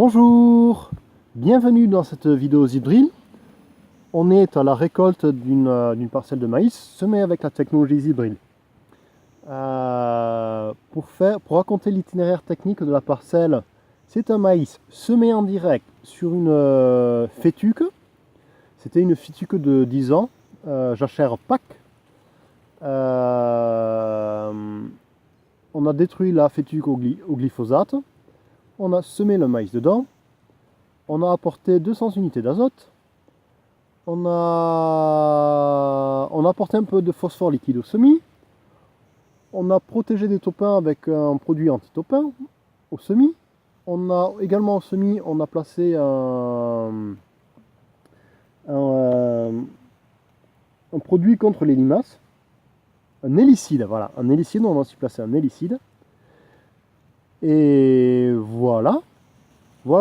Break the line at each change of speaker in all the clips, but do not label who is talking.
Bonjour, bienvenue dans cette vidéo ZipDrill. On est à la récolte d'une parcelle de maïs semée avec la technologie ZipDrill. Pour raconter l'itinéraire technique de la parcelle, c'est un maïs semé en direct sur une fétuque. C'était une fétuque de 10 ans, jachère PAC. On a détruit la fétuque au glyphosate. On a semé le maïs dedans, on a apporté 200 unités d'azote, on a apporté un peu de phosphore liquide au semis, on a protégé des taupins avec un produit anti-taupin au semis, on a également au semis, on a placé un produit contre les limaces, un hélicide, voilà, un hélicide, on a aussi placé un hélicide. Et voilà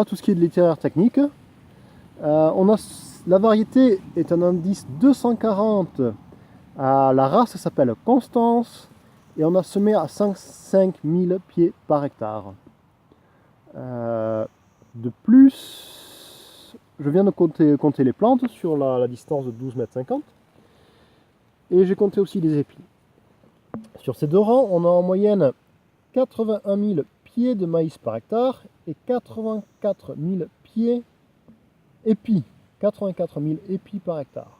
tout ce qui est de l'itinéraire technique. La variété est un indice 240, la race s'appelle Constance et on a semé à 105 000 pieds par hectare. De plus, je viens de compter les plantes sur la distance de 12,50 m et j'ai compté aussi les épis. Sur ces deux rangs, on a en moyenne 81 000 pieds de maïs par hectare et 84 000 pieds épis, 84 000 épis par hectare.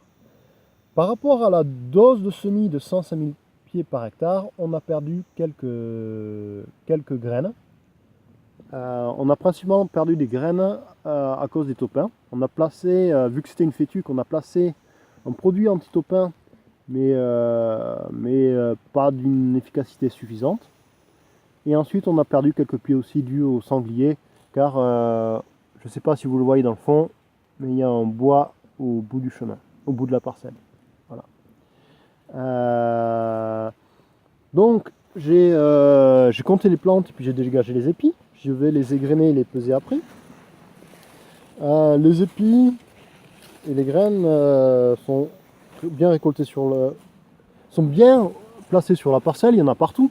Par rapport à la dose de semis de 105 000 pieds par hectare, on a perdu quelques graines. On a principalement perdu des graines à cause des taupins. On a placé, vu que c'était une fétuque, on a placé un produit anti-taupin, mais pas d'une efficacité suffisante. Et ensuite, on a perdu quelques pieds aussi dus au sanglier, car je ne sais pas si vous le voyez dans le fond, mais il y a un bois au bout du chemin, au bout de la parcelle. Voilà. Donc, j'ai compté les plantes, puis j'ai dégagé les épis. Je vais les égrener et les peser après. Les épis et les graines sont bien récoltés sont bien placés sur la parcelle, il y en a partout.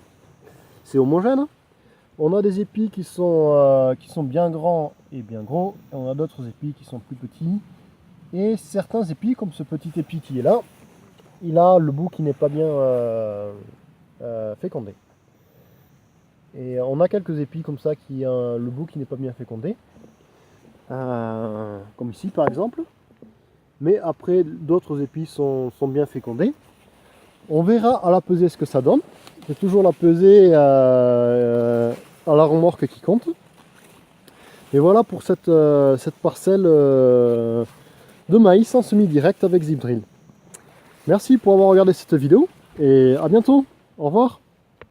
C'est homogène. On a des épis qui sont bien grands et bien gros, et on a d'autres épis qui sont plus petits. Et certains épis, comme ce petit épi qui est là, il a le bout qui n'est pas bien fécondé. Et on a quelques épis comme ça qui ont le bout qui n'est pas bien fécondé, comme ici par exemple. Mais après, d'autres épis sont bien fécondés. On verra à la pesée ce que ça donne. C'est toujours la pesée à la remorque qui compte. Et voilà pour cette parcelle de maïs en semi-direct avec ZipDrill. Merci pour avoir regardé cette vidéo et à bientôt. Au revoir.